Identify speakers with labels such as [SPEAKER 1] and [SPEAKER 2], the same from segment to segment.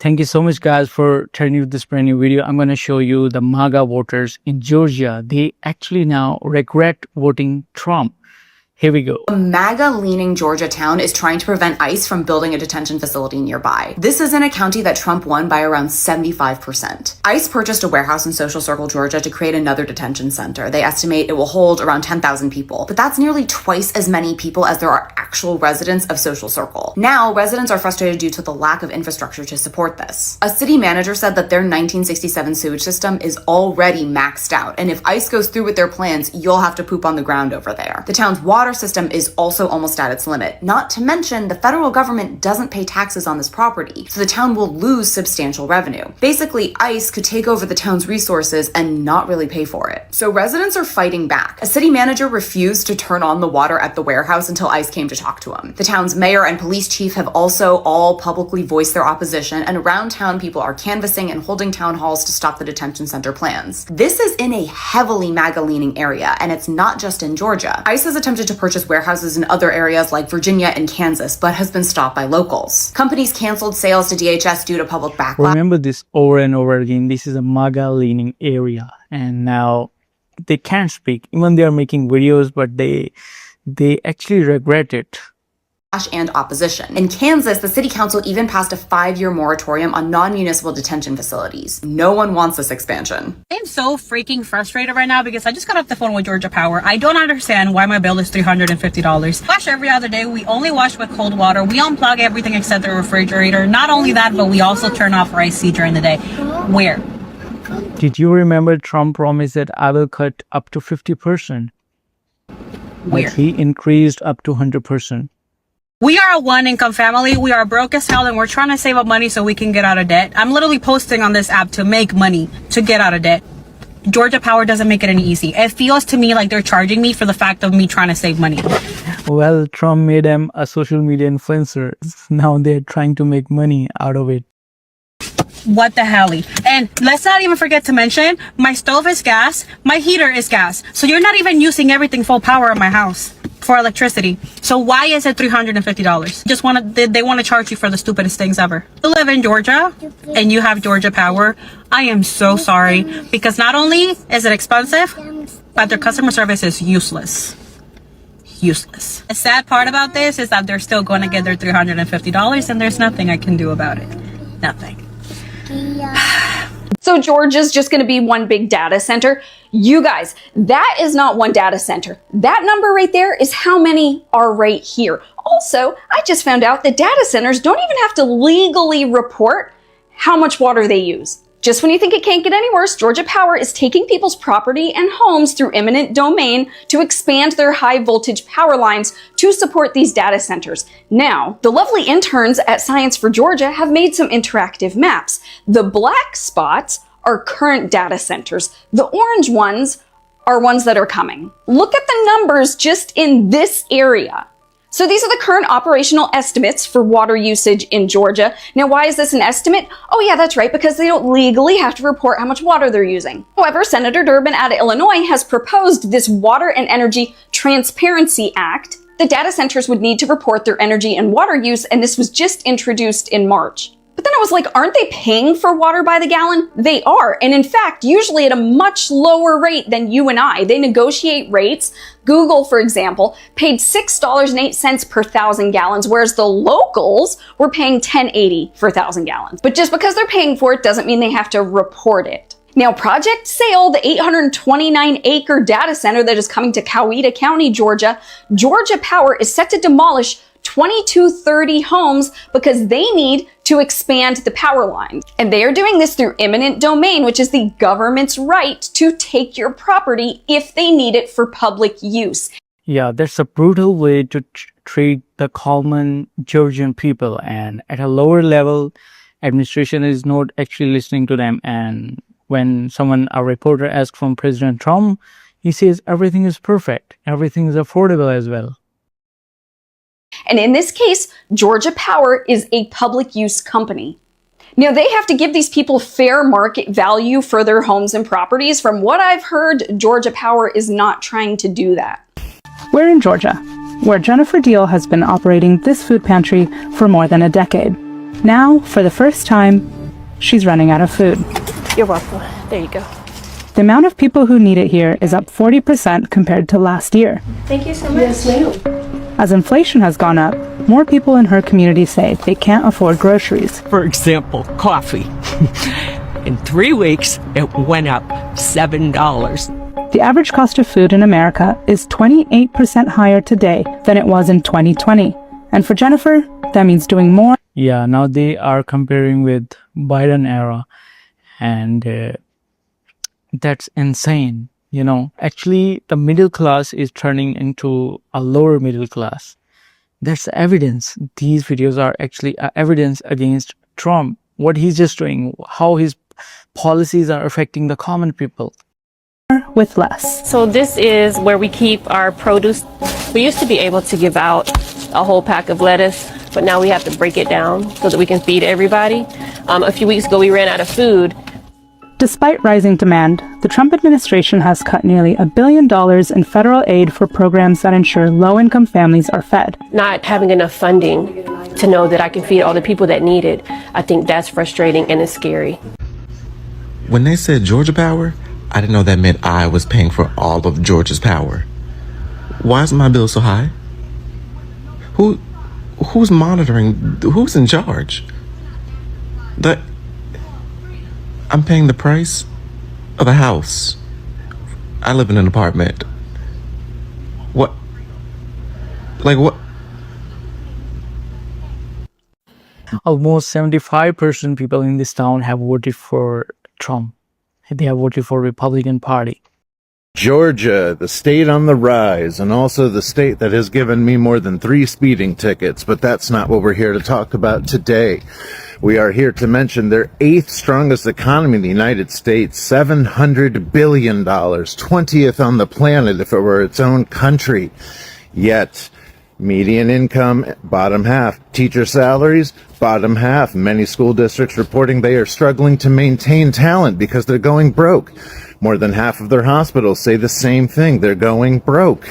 [SPEAKER 1] Thank you so much, guys, for turning to this brand new video. I'm going to show you the MAGA voters in Georgia. They actually now regret voting Trump. Here we go.
[SPEAKER 2] A MAGA-leaning Georgia town is trying to prevent ICE from building a detention facility nearby. This is in a county that Trump won by around 75%. ICE purchased a warehouse in Social Circle, Georgia to create another detention center. They estimate it will hold around 10,000 people, but that's nearly twice as many people as there are actual residents of Social Circle. Now, residents are frustrated due to the lack of infrastructure to support this. A city manager said that their 1967 sewage system is already maxed out, and if ICE goes through with their plans, you'll have to poop on the ground over there. The town's water system is also almost at its limit. Not to mention, the federal government doesn't pay taxes on this property, so the town will lose substantial revenue. Basically, ICE could take over the town's resources and not really pay for it. So residents are fighting back. A city manager refused to turn on the water at the warehouse until ICE came to talk to him. The town's mayor and police chief have also all publicly voiced their opposition, and around town people are canvassing and holding town halls to stop the detention center plans. This is in a heavily MAGA-leaning area, and it's not just in Georgia. ICE has attempted to purchase warehouses in other areas like Virginia and Kansas, but has been stopped by locals. Companies canceled sales to DHS due to public backlash.
[SPEAKER 1] Remember this over and over again. This is a MAGA-leaning area, and now they can't speak. Even they are making videos, but they actually regret it.
[SPEAKER 2] And opposition. In Kansas, the city council even passed a 5-year moratorium on non-municipal detention facilities. No one wants this expansion.
[SPEAKER 3] I'm so freaking frustrated right now because I just got off the phone with Georgia Power. I don't understand why my bill is $350. Wash every other day. We only wash with cold water. We unplug everything except the refrigerator. Not only that, but we also turn off our IC during the day. Where?
[SPEAKER 1] Did you remember Trump promised that I will cut up to 50%?
[SPEAKER 3] Where?
[SPEAKER 1] But he increased up to 100%.
[SPEAKER 3] We are a one-income family. We are broke as hell, and we're trying to save up money so we can get out of debt. I'm literally posting on this app to make money to get out of debt. Georgia Power doesn't make it any easy. It feels to me like they're charging me for the fact of me trying to save money.
[SPEAKER 1] Well, Trump made him a social media influencer. Now they're trying to make money out of it.
[SPEAKER 3] What the hell? And let's not even forget to mention, my stove is gas, my heater is gas. So you're not even using everything full power in my house for electricity. So why is it $350? They want to charge you for the stupidest things ever. You live in Georgia and you have Georgia Power. I am so sorry, because not only is it expensive, but their customer service is useless. Useless. The sad part about this is that they're still going to get their $350 and there's nothing I can do about it. Nothing.
[SPEAKER 4] So Georgia's just going to be one big data center. You guys, that is not one data center. That number right there is how many are right here. Also, I just found out that data centers don't even have to legally report how much water they use. Just when you think it can't get any worse, Georgia Power is taking people's property and homes through eminent domain to expand their high voltage power lines to support these data centers. Now, the lovely interns at Science for Georgia have made some interactive maps. The black spots are current data centers. The orange ones are ones that are coming. Look at the numbers just in this area. So these are the current operational estimates for water usage in Georgia. Now, why is this an estimate? Oh yeah, that's right, because they don't legally have to report how much water they're using. However, Senator Durbin out of Illinois has proposed this Water and Energy Transparency Act. The data centers would need to report their energy and water use, and this was just introduced in March. But then I was like, aren't they paying for water by the gallon? They are. And in fact, usually at a much lower rate than you and I. They negotiate rates. Google, for example, paid $6.08 per 1,000 gallons, whereas the locals were paying $10.80 for 1,000 gallons. But just because they're paying for it doesn't mean they have to report it. Now, Project Sail, the 829-acre data center that is coming to Coweta County, Georgia, Georgia Power is set to demolish 2230 homes because they need to expand the power lines. And they are doing this through eminent domain, which is the government's right to take your property if they need it for public use.
[SPEAKER 1] Yeah, that's a brutal way to treat the common Georgian people, and at a lower level, administration is not actually listening to them. And when a reporter asks from President Trump, he says everything is perfect, everything is affordable as well.
[SPEAKER 4] And in this case, Georgia Power is a public use company. Now, they have to give these people fair market value for their homes and properties. From what I've heard, Georgia Power is not trying to do that.
[SPEAKER 5] We're in Georgia, where Jennifer Deal has been operating this food pantry for more than a decade. Now, for the first time, she's running out of food.
[SPEAKER 6] You're welcome. There you go.
[SPEAKER 5] The amount of people who need it here is up 40% compared to last year.
[SPEAKER 6] Thank you so much. Yes, ma'am.
[SPEAKER 5] As inflation has gone up, more people in her community say they can't afford groceries.
[SPEAKER 7] For example, coffee. In 3 weeks, it went up $7.
[SPEAKER 5] The average cost of food in America is 28% higher today than it was in 2020. And for Jennifer, that means doing more.
[SPEAKER 1] Yeah, now they are comparing with Biden era, and that's insane. You know, actually, the middle class is turning into a lower middle class. That's evidence. These videos are actually evidence against Trump. What he's just doing, how his policies are affecting the common people.
[SPEAKER 5] With less.
[SPEAKER 6] So this is where we keep our produce. We used to be able to give out a whole pack of lettuce, but now we have to break it down so that we can feed everybody. A few weeks ago, we ran out of food.
[SPEAKER 5] Despite rising demand, the Trump administration has cut nearly $1 billion in federal aid for programs that ensure low-income families are fed.
[SPEAKER 6] Not having enough funding to know that I can feed all the people that need it, I think that's frustrating and it's scary.
[SPEAKER 8] When they said Georgia Power, I didn't know that meant I was paying for all of Georgia's power. Why is my bill so high? Who's monitoring? Who's in charge? I'm paying the price of a house. I live in an apartment. What?
[SPEAKER 1] Almost 75% people in this town have voted for Trump. They have voted for Republican Party.
[SPEAKER 9] Georgia, the state on the rise, and also the state that has given me more than 3 speeding tickets, but that's not what we're here to talk about today. We are here to mention their 8th strongest economy in the United States, $700 billion, 20th on the planet if it were its own country. Yet, median income, bottom half. Teacher salaries, bottom half. Many school districts reporting they are struggling to maintain talent because they're going broke. More than half of their hospitals say the same thing. They're going broke.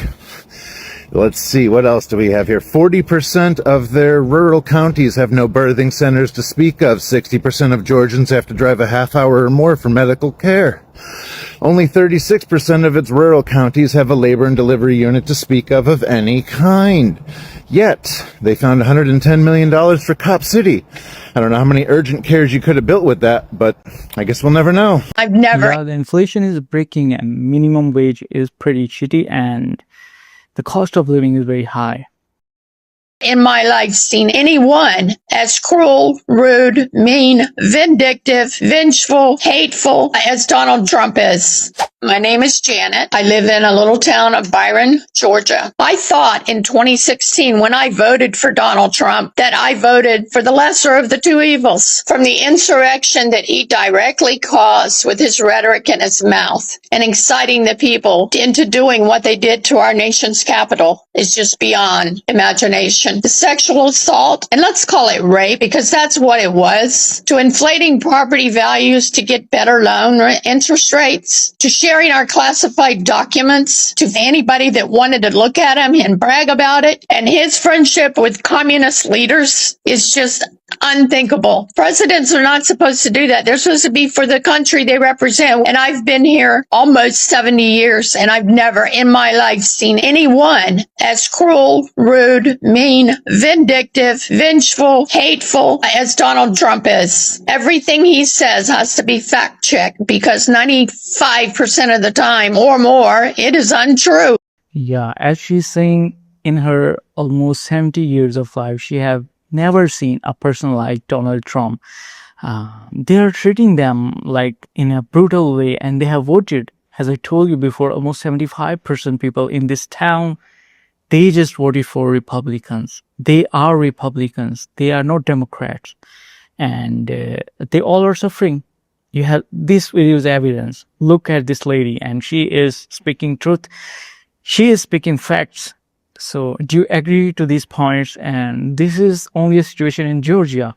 [SPEAKER 9] Let's see, what else do we have here? 40% of their rural counties have no birthing centers to speak of. 60% of Georgians have to drive a half hour or more for medical care. Only 36% of its rural counties have a labor and delivery unit to speak of any kind. Yet, they found $110 million for Cop City. I don't know how many urgent cares you could have built with that, but I guess we'll never know.
[SPEAKER 1] Yeah, the inflation is breaking and minimum wage is pretty shitty and the cost of living is very high.
[SPEAKER 10] In my life, seen anyone as cruel, rude, mean, vindictive, vengeful, hateful as Donald Trump is. My name is Janet. I live in a little town of Byron, Georgia. I thought in 2016 when I voted for Donald Trump that I voted for the lesser of the two evils. From the insurrection that he directly caused with his rhetoric in his mouth and inciting the people into doing what they did to our nation's capital is just beyond imagination. The sexual assault, and let's call it rape because that's what it was, to inflating property values to get better loan interest rates, to sharing our classified documents to anybody that wanted to look at them and brag about it. And his friendship with communist leaders is just unthinkable. Presidents are not supposed to do that. They're supposed to be for the country they represent. And I've been here almost 70 years and I've never in my life seen anyone as cruel, rude, mean, vindictive, vengeful, hateful as Donald Trump is. Everything he says has to be fact checked because 95% of the time or more, it is untrue.
[SPEAKER 1] Yeah, as she's saying, in her almost 70 years of life, she have never seen a person like Donald Trump. They are treating them like in a brutal way and they have voted. As I told you before, almost 75% people in this town, they just voted for Republicans. They are Republicans. They are not Democrats. And they all are suffering. You have this video's evidence. Look at this lady and she is speaking truth. She is speaking facts. So do you agree to these points? And this is only a situation in Georgia.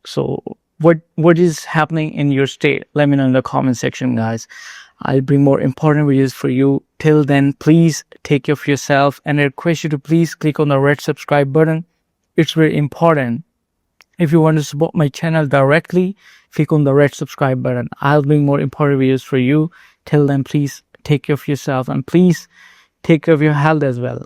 [SPEAKER 1] So what is happening in your state? Let me know in the comment section, guys. I'll bring more important videos for you. Till then, please take care of yourself. And I request you to please click on the red subscribe button. It's very important. If you want to support my channel directly, click on the red subscribe button. I'll bring more important videos for you. Till then, please take care of yourself and please take care of your health as well.